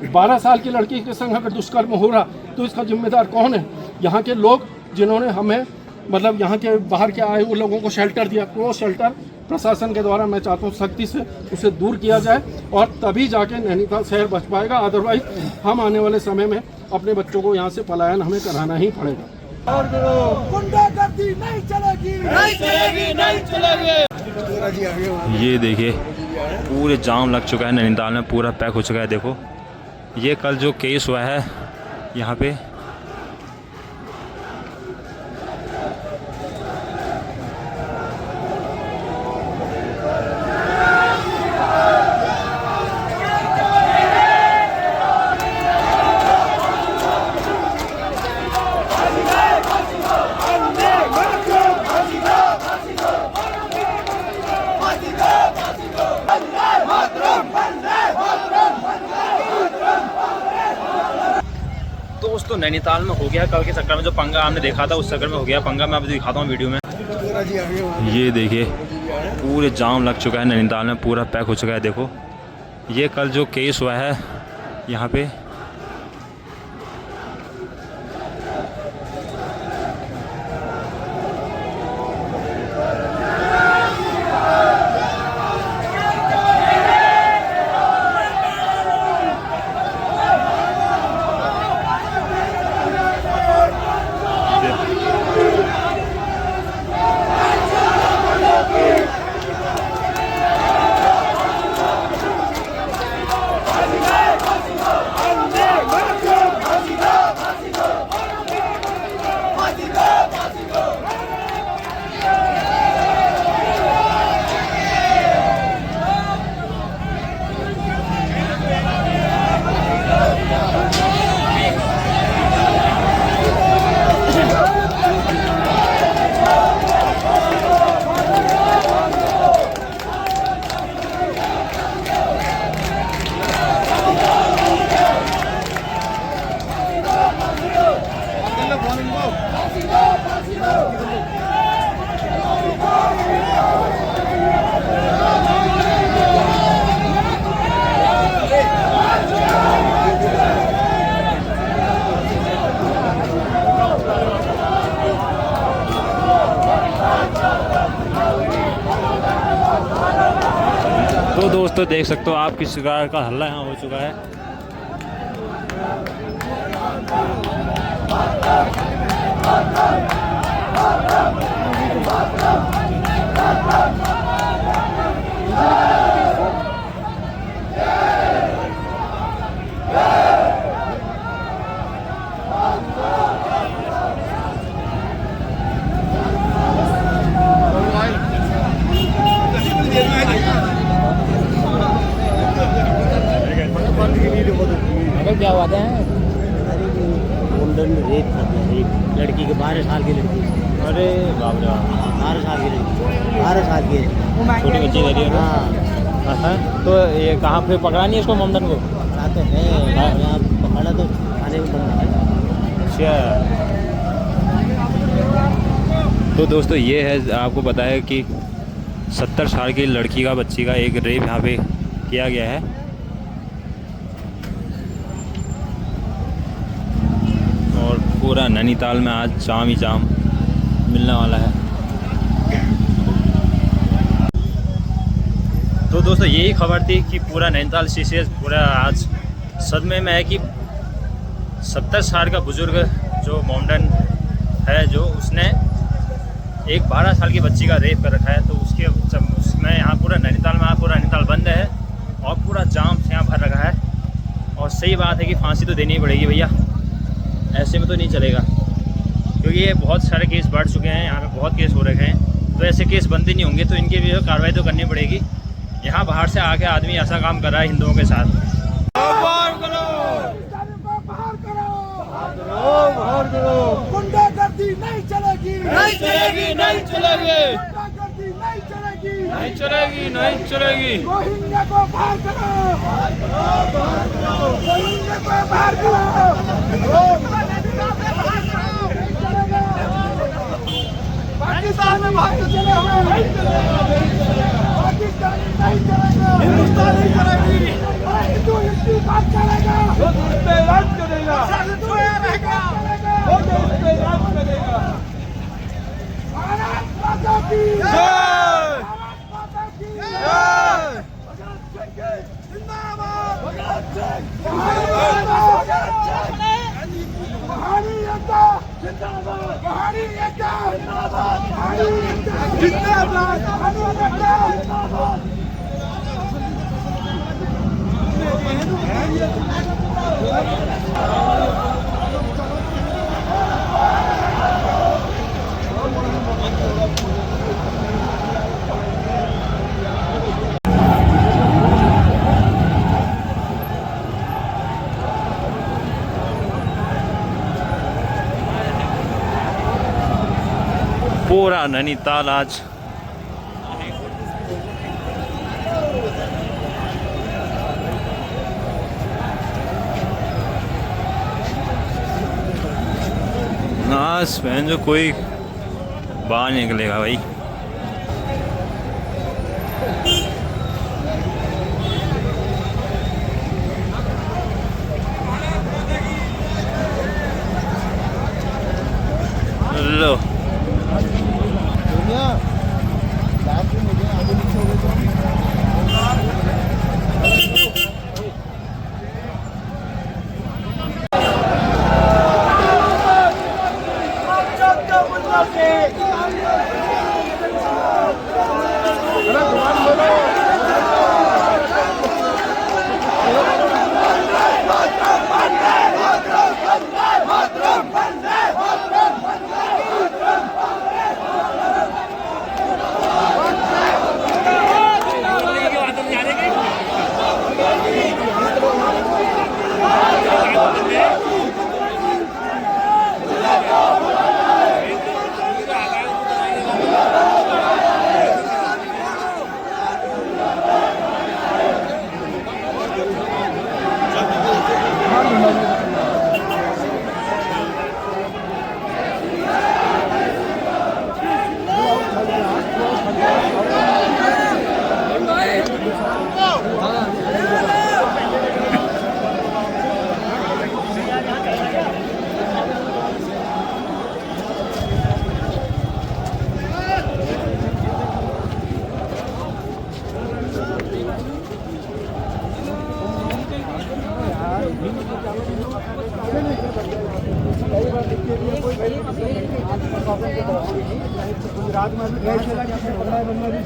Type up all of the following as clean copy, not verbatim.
12 साल की लड़की के संग अगर दुष्कर्म हो रहा तो इसका जिम्मेदार कौन है? यहाँ के लोग जिन्होंने हमें मतलब यहाँ के बाहर के आए हुए लोगों को शेल्टर दिया, वो शेल्टर प्रशासन के द्वारा मैं चाहता हूँ सख्ती से उसे दूर किया जाए और तभी जाके नैनीताल शहर बच पाएगा। अदरवाइज हम आने वाले समय में अपने बच्चों को यहाँ से पलायन हमें कराना ही पड़ेगा। गुंडागर्दी नहीं चलेगी, नहीं चलेगी, नहीं चलेगी। ये देखिए पूरे जाम लग चुका है नैनीताल में, पूरा पैक हो चुका है। देखो ये कल जो केस हुआ है यहाँ पे, दोस्तों नैनीताल में हो गया कल के चक्कर में जो पंगा आपने देखा था, उस चक्कर में हो गया पंगा। मैं अभी दिखाता हूँ वीडियो में। ये देखिए पूरे जाम लग चुका है नैनीताल में, पूरा पैक हो चुका है। देखो ये कल जो केस हुआ है यहाँ पे, तो दोस्तों देख सकते हो आप किस प्रकार का हल्ला यहाँ हो चुका है। क्या हुआ था? गोल्डन रेप कर दिया, रेप लड़की के 12 साल की लड़की। अरे बाप रे, 12 साल की लड़की, 12 साल की छोटी बच्ची रह रही है। हाँ तो ये कहाँ पे पकड़ा नहीं इसको, मोमडन को? तो है यहाँ पकड़ा तो थाने में बंद है। अच्छा तो दोस्तों ये है, आपको बताया कि 70 साल की लड़की का, बच्ची का एक रेप यहाँ पे किया गया है। और पूरा नैनीताल में आज जाम ही जाम मिलने वाला है। तो दोस्तों यही खबर थी कि पूरा नैनीताल सीसीएस पूरा आज सदमे में है कि 70 साल का बुजुर्ग जो मोमडन है, जो उसने एक 12 साल की बच्ची का रेप कर रखा है। तो उसमें यहाँ पूरा नैनीताल में पूरा नैनीताल बंद है और पूरा जाम से यहाँ भर रखा है। और सही बात है कि फांसी तो देनी ही पड़ेगी भैया, ऐसे में तो नहीं चलेगा, क्योंकि ये बहुत सारे केस बढ़ चुके हैं, यहाँ पे बहुत केस हो रखे हैं। तो ऐसे केस बनते नहीं होंगे, तो इनकी भी कार्रवाई तो करनी पड़ेगी। यहाँ बाहर से आके आदमी ऐसा काम कर रहा है हिंदुओं के साथ। गुंडागर्दी नहीं चलेगी, नहीं चलेगी, नहीं चलेगी, नहीं चलेगी, नहीं चलेगी। रोहिंग्या को बाहर करो, रोहिंग्या को बाहर करो, पाकिस्तान में बाहर चले हुए नहीं चलेगा, पाकिस्तान नहीं चलेगा, हिंदुस्तान नहीं चलेगी, हिंदू हिंदू बात चलेगा। पूरा नैनीताल आज नाश बहन जो कोई बाहर निकलेगा भाई। लो गुजरात में भी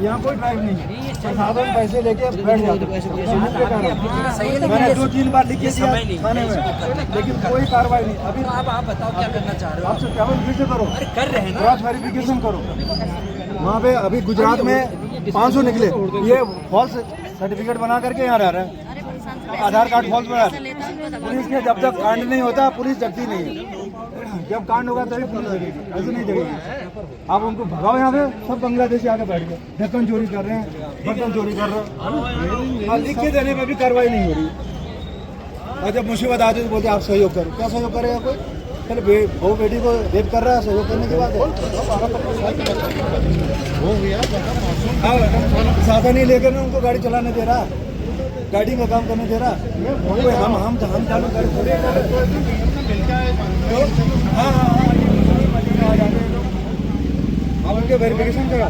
यहाँ कोई ड्राइव नहीं है, साधन पैसे लेके बैठ जाते। मैंने 2-3 बार लिख के दिया थाने में, लेकिन कोई कार्रवाई नहीं। अभी आप बताओ क्या करना चाह रहे हो? आप सत्यापन फिर से करो, कर रहे हैं ना, क्रॉस वेरिफिकेशन करो। वहाँ पे अभी गुजरात में 500 निकले, ये फॉल्स सर्टिफिकेट बना करके यहाँ रह रहे हैं, आधार कार्ड फॉल्स बना। पुलिस के जब तक कांड नहीं होता पुलिस जगती नहीं है, जब कांड होगा तभी पुलिस जगेगी, ऐसे नहीं जगेगी। आप उनको भगाओ, यहाँ पे सब बांग्लादेशी आके बैठ गए, ढक्कन चोरी कर रहे हैं, बर्तन चोरी कर रहे हैं, लिख के देने में भी कार्रवाई नहीं हो रही। और जब मुसीबत आती है तो बोलते आप सहयोग करो। क्या सहयोग करेगा कोई? पहले वो बेटी को रेप कर रहा है, सहयोग करने के बाद साधन नहीं लेकर उनको गाड़ी चलाने दे रहा, गाड़ी का काम करने दे रहा। हम चालू कर आप उनके वेरिफिकेशन करा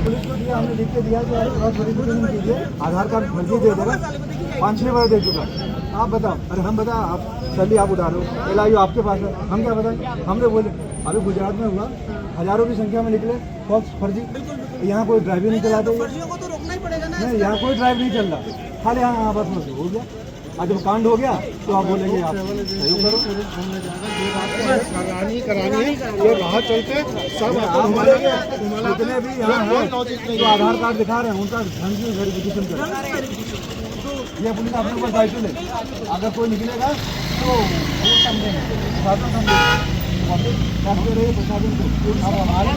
पुलिस को दिया, हमने लिख के दिया कि क्रॉस वेरिफिकेशन कीजिए, आधार कार्ड फर्जी दे देगा। 5-6 बार दे चुका। आप बताओ, अरे हम बताओ, आप सैलरी आप उठा रहे हो, LIU आपके पास है, हम क्या बताएं? हमने बोले अभी गुजरात में हुआ, हजारों की संख्या में निकले फॉल्स फर्जी। यहाँ कोई ड्राइव नहीं चलाते, नहीं यहाँ कोई ड्राइव नहीं चल रहा, खाली यहाँ बस हो गया। आज जब कांड हो गया तो आप बोलेंगे आप सहयोग करो, करानी है, ये बाहर चलते सब जितने भी यहाँ हैं जो आधार कार्ड दिखा रहे हैं उनका ढंग से वेरिफिकेशन करें। ये पुलिस अपने ऊपर दायित्व ले, अगर कोई निकलेगा तो समझेंगे, प्रशासन समझेगा, प्रशासन को अब हमारे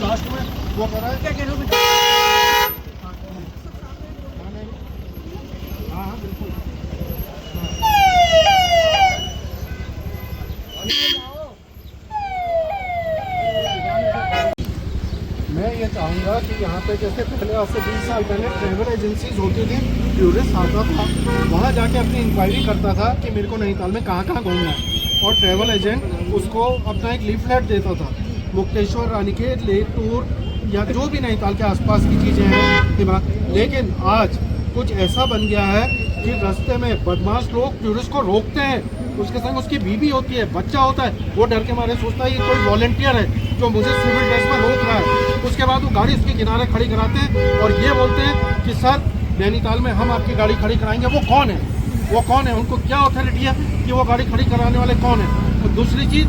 लास्ट में वो कर रहा है क्या कह रहे हो? हाँ बिल्कुल। मैं ये चाहूँगा कि यहाँ पे जैसे पहले आज से 20 साल पहले ट्रैवल एजेंसीज होती थी, टूरिस्ट आता था, वहाँ जाके अपनी इंक्वायरी करता था कि मेरे को नैनीताल में कहाँ कहाँ घूमना है, और ट्रैवल एजेंट उसको अपना एक लीफलेट देता था मुक्तेश्वर, रानीखेत, लेटूर या जो भी नैनीताल के आसपास की चीज़ें हैं, लेकिन आज कुछ ऐसा बन गया है कि रास्ते में बदमाश लोग टूरिस्ट को रोकते हैं, उसके संग उसकी बीवी होती है, बच्चा होता है, वो डर के मारे सोचता है ये कोई वॉलंटियर है जो मुझे सिविल ड्रेस में रोक रहा है। उसके बाद वो गाड़ी उसके किनारे खड़ी कराते हैं और ये बोलते हैं कि सर नैनीताल में हम आपकी गाड़ी खड़ी कराएंगे। वो कौन है? वो कौन है? उनको क्या अथॉरिटी है कि वो गाड़ी खड़ी कराने वाले कौन है? और दूसरी चीज़,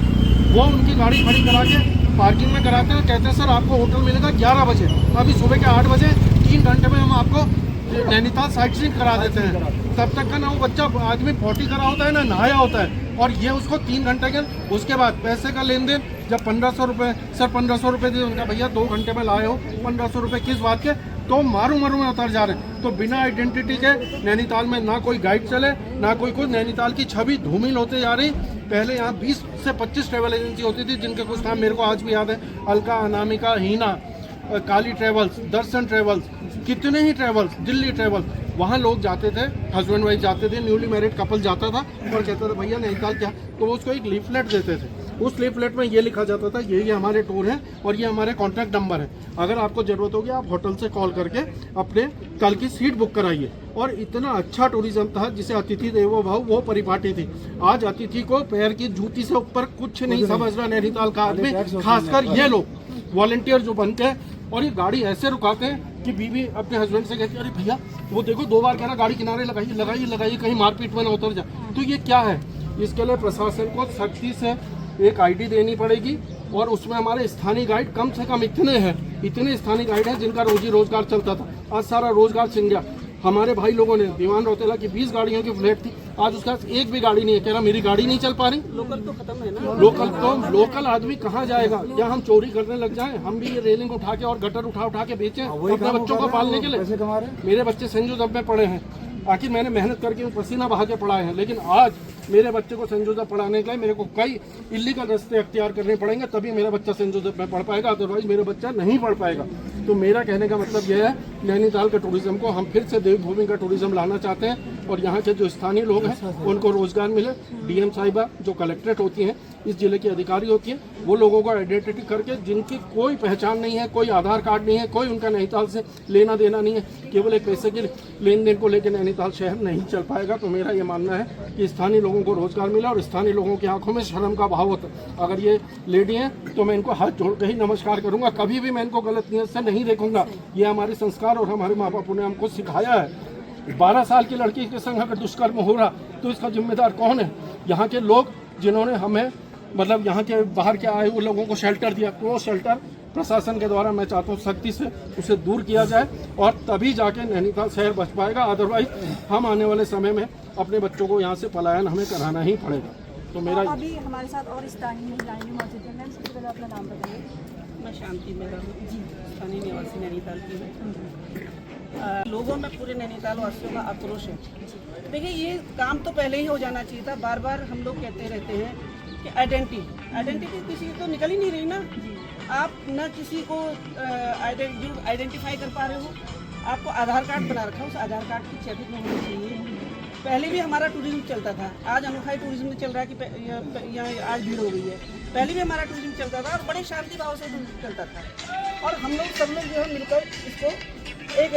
वो उनकी गाड़ी खड़ी करा के पार्किंग में कराते हैं, कहते हैं सर आपको होटल मिलेगा 11 बजे। अभी सुबह के 8 बजे 3 घंटे में हम आपको नैनीताल साइट सीइंग करा देते हैं। तब तक का ना वो बच्चा आदमी 40 करा होता है ना नहाया होता है, और ये उसको 3 घंटे के उसके बाद पैसे का लेन देन। जब 1500 रुपये, सर 1500 रुपये दे, उनका भैया 2 घंटे में लाए हो 1500 रुपये किस बात के? तो मारू में उतर जा रहे हैं। तो बिना आइडेंटिटी के नैनीताल में ना कोई गाइड चले ना कोई नैनीताल की छवि धूमिल होते जा रही। पहले यहाँ 20 से 25 ट्रैवल एजेंसी होती थी, जिनके कुछ नाम मेरे को आज भी याद है, अलका, अनामिका, हीना, काली ट्रेवल्स, दर्शन ट्रेवल्स, कितने ही ट्रेवल्स, दिल्ली ट्रेवल्स। वहाँ लोग जाते थे, हस्बैंड वाइफ जाते थे, न्यूली मैरिड कपल जाता था और कहता था भैया नैनीताल क्या, तो वो उसको एक लीफलेट देते थे। उस लीफलेट में ये लिखा जाता था ये हमारे टूर हैं और ये हमारे कॉन्टैक्ट नंबर है, अगर आपको ज़रूरत होगी आप होटल से कॉल करके अपने कल की सीट बुक कराइए। और इतना अच्छा टूरिज्म था जिसे अतिथि देवो भव, वो परिपाटी थी। आज अतिथि को पैर की जूती से ऊपर कुछ नहीं समझ रहा नैनीताल का आदमी, खासकर ये लोग वॉलंटियर जो बनते हैं। और ये गाड़ी ऐसे रुकाते हैं कि बीवी अपने हस्बैंड से कहती है अरे भैया वो देखो 2 बार कह रहा गाड़ी किनारे लगाइए लगाइए लगाइए, कहीं मारपीट में ना उतर जाए। तो ये क्या है? इसके लिए प्रशासन को सख्ती से एक आईडी देनी पड़ेगी और उसमें हमारे स्थानीय गाइड कम से कम इतने स्थानीय गाइड हैं जिनका रोजी रोजगार चलता था, आज सारा रोजगार छिन गया। हमारे भाई लोगों ने, दीवान रोतेला की 20 गाड़ियों की फ्लैट थी, आज उसके पास एक भी गाड़ी नहीं है, कह रहा मेरी गाड़ी नहीं चल पा रही। लोकल तो खत्म है ना। लोकल आदमी कहाँ जाएगा? क्या हम चोरी करने लग जाएं? हम भी ये रेलिंग उठा के और गटर उठा के बेचें अपने बच्चों को पालने के लिए? मेरे बच्चे सेंट जोसेफ में पढ़े हैं, आखिर मैंने मेहनत करके पसीना बहा के पढ़ाए हैं, लेकिन आज मेरे बच्चे को सेंट जोसेफ पढ़ाने के लिए मेरे को कई इलीगल रास्ते अख्तियार करने पड़ेंगे, तभी मेरा बच्चा सेंट जोसेफ में पढ़ पाएगा, अदरवाइज मेरा बच्चा नहीं पढ़ पाएगा। तो मेरा कहने का मतलब यह है, नैनीताल के टूरिज्म को हम फिर से देवभूमि का टूरिज्म लाना चाहते हैं और यहाँ के जो स्थानीय लोग हैं उनको रोजगार मिले। डीएम साहिबा जो कलेक्ट्रेट होती हैं, इस जिले की अधिकारी होती हैं, वो लोगों को आइडेंटिटी करके जिनकी कोई पहचान नहीं है, कोई आधार कार्ड नहीं है, कोई उनका नैनीताल से लेना देना नहीं है, केवल एक पैसे के लेन देन को लेकर नैनीताल शहर नहीं चल पाएगा। तो मेरा ये मानना है कि स्थानीय लोगों को रोजगार मिला और स्थानीय लोगों की आंखों में शर्म का भाव होता है। अगर ये लेडी हैं तो मैं इनको हाथ जोड़ के ही नमस्कार करूंगा, कभी भी मैं इनको गलत नियत से नहीं देखूंगा। ये हमारे संस्कार और हमारे माँ बापों ने हमको सिखाया है। 12 साल की लड़की के संग अगर दुष्कर्म हो रहा तो इसका जिम्मेदार कौन है? यहाँ के लोग जिन्होंने हमें मतलब यहाँ के बाहर के आए हुए लोगों को शेल्टर दिया, तो वो शेल्टर प्रशासन के द्वारा मैं चाहता हूँ सख्ती से उसे दूर किया जाए और तभी जाके नैनीताल शहर बच पाएगा। अदरवाइज हम आने वाले समय में अपने बच्चों को यहाँ से पलायन हमें कराना ही पड़ेगा। तो मेरा अभी हमारे साथ और स्थानीय महिलाएं भी मौजूद हैं। मैम सबसे पहले अपना नाम बताइए। मैं शांति मेरा जी स्थानीय निवासी नैनीताल की हूँ। लोगों में पूरे नैनीताल वासियों का आक्रोश है। देखिए ये काम तो पहले ही हो जाना चाहिए था। बार बार हम लोग कहते रहते हैं कि आइडेंटिटी किसी तो निकल ही नहीं रही ना। आप न किसी को आइडेंटिफाई कर पा रहे हो। आपको आधार कार्ड बना रखा है, उस आधार कार्ड की चेकिंग होनी चाहिए। पहले भी हमारा टूरिज्म चलता था, आज अनोखा टूरिज्म चल रहा है कि यहाँ आज भीड़ हो गई है। पहले भी हमारा टूरिज्म चलता था और बड़े शांति भाव से टूरिज्म चलता था और हम लोग सब लोग जो है मिलकर इसको एक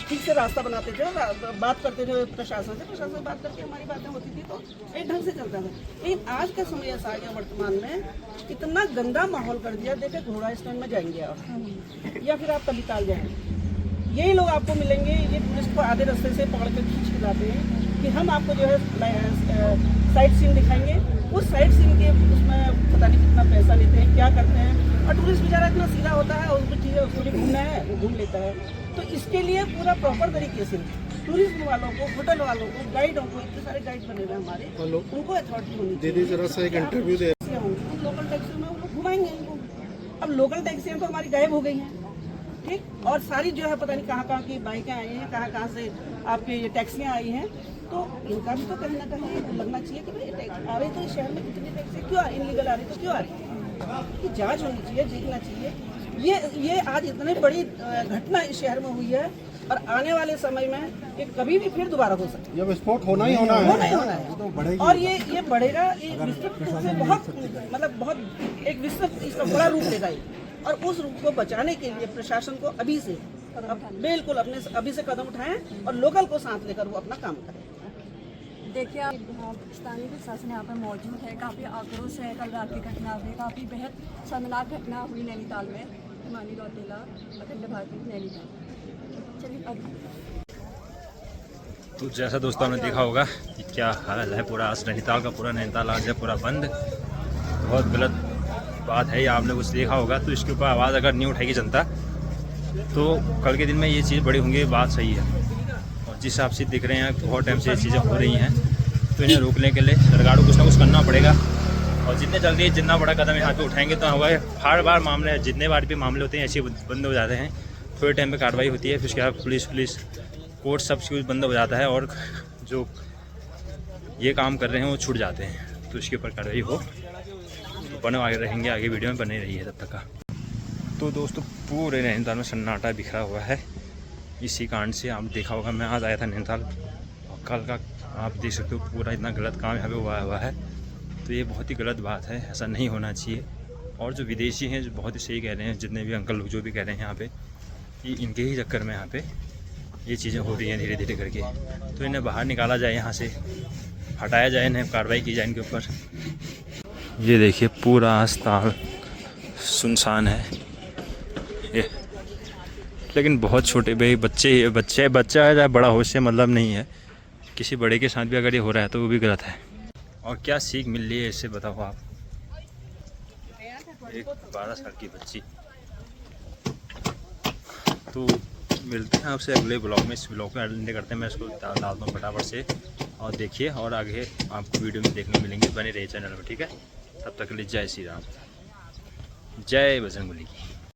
ठीक से रास्ता बनाते थे और बात करते थे प्रशासन से बात करके हमारी बातें होती थी तो एक ढंग से चलता था। लेकिन आज का समय ऐसा आ गया वर्तमान में इतना गंदा माहौल कर दिया। देखिए घोड़ा स्टैंड में जाएंगे आप या फिर आप तलीताल जाएंगे, यही लोग आपको मिलेंगे। ये टूरिस्ट को आधे रास्ते से पकड़ कर खींच के लाते हैं कि हम आपको जो है साइट सीन दिखाएंगे। उस साइट सीन के उसमें पता नहीं कितना पैसा लेते हैं, क्या करते हैं। और टूरिस्ट बेचारा इतना सीधा होता है, उसको ठीक है उसको जो घूमना है वो घूम लेता है। तो इसके लिए पूरा प्रॉपर तरीके से टूरिज्म वालों को, होटल वालों को, गाइडों को, इतने सारे गाइड बने हुए हमारे, उनको अथॉरिटी होनी चाहिए। दीदी जरा सा एक इंटरव्यू दे। लोकल टैक्सी में वो लोग घुमाएंगे इनको। अब लोकल टैक्सियाँ तो हमारी गायब हो गई हैं, ठीक। और सारी जो है पता नहीं कहाँ की बाइकें आई हैं, कहाँ से आपके ये टैक्सियाँ आई हैं। तो इनका भी तो कहीं ना कहीं लगना चाहिए कि भाई आ रही तो इस शहर में कितनी टैक्सी क्यों इनलीगल आ रही, तो क्यों आ रही है। कि जांच होनी चाहिए, देखना चाहिए। ये आज इतनी बड़ी घटना इस शहर में हुई है और आने वाले समय में ये कभी भी फिर दोबारा हो सकती है। ये विस्फोट होना ही होना होना है। ही होना है और ये बढ़ेगा, ये विस्तृत रूप से बहुत मतलब बहुत एक विस्तृत इसका बड़ा रूप लेगा ये। और उस रूप को बचाने के लिए प्रशासन को अभी से बिल्कुल अभी से कदम उठाएं और लोकल को साथ लेकर वो अपना काम करें। देखिए आप स्थानीय प्रशासन यहाँ पर मौजूद है, काफ़ी आक्रोश है। कल रात की घटना हुई, काफ़ी बेहद शर्मनाक घटना हुई नैनीताल में, हिमानी रौतेला अखंड भारतीय नैनीताल। चलिए अब तो जैसा दोस्तों ने देखा होगा कि क्या हाल है पूरा आज नैनीताल का, पूरा नैनीताल आज है पूरा बंद। बहुत गलत बात है ये, आपने कुछ देखा होगा तो इसके ऊपर आवाज़ अगर नहीं उठाएगी जनता तो कल के दिन में ये चीज़ बड़ी होंगी, बात सही है। और जिस हिसाब से दिख रहे हैं बहुत टाइम से ये चीज़ें हो रही हैं तो इन्हें रोकने के लिए सरकार को कुछ ना कुछ करना पड़ेगा। और जितने जल्दी जितना बड़ा कदम यहाँ पे उठाएंगे तो होगा। हर बार मामले जितने बार भी मामले होते हैं ऐसे बंद हो जाते हैं, थोड़े टाइम पे कार्रवाई होती है, फिर उसके बाद पुलिस कोर्ट सब कुछ बंद हो जाता है और जो ये काम कर रहे हैं वो छूट जाते हैं। तो इसके ऊपर कार्रवाई हो तो बने आगे रहेंगे, आगे वीडियो में बने रही है तब तक का। तो दोस्तों पूरे नैनीताल में सन्नाटा बिखरा हुआ है इसी कांड से। आप देखा होगा मैं आज आया था नैनीताल और कल का आप देख सकते हो पूरा इतना गलत काम यहाँ पे हुआ है। तो ये बहुत ही गलत बात है, ऐसा नहीं होना चाहिए। और जो विदेशी हैं जो बहुत ही सही कह रहे हैं, जितने भी अंकल लोग जो भी कह रहे हैं यहाँ पे कि इनके ही चक्कर में यहाँ पे ये चीज़ें हो रही हैं धीरे धीरे करके। तो इन्हें बाहर निकाला जाए, यहाँ से हटाया जाए, इन्हें कार्रवाई की जाए इनके ऊपर। ये देखिए पूरा अस्पताल सुनसान है ये, लेकिन बहुत छोटे भाई बच्चा है या बड़ा हो से मतलब नहीं है। किसी बड़े के साथ भी अगर ये हो रहा है तो वो भी गलत है। और क्या सीख मिल रही है इससे बताओ आप। एक 12 साल की बच्ची। तो मिलते हैं आपसे अगले ब्लॉग में। इस ब्लॉग में एंड करते हैं, मैं इसको डालता हूँ फटाफट से और देखिए और आगे आपको वीडियो में देखने मिलेंगे, बने रहिए चैनल में, ठीक है। तब तक के लिए जय श्री राम, जय बजरंगबली की।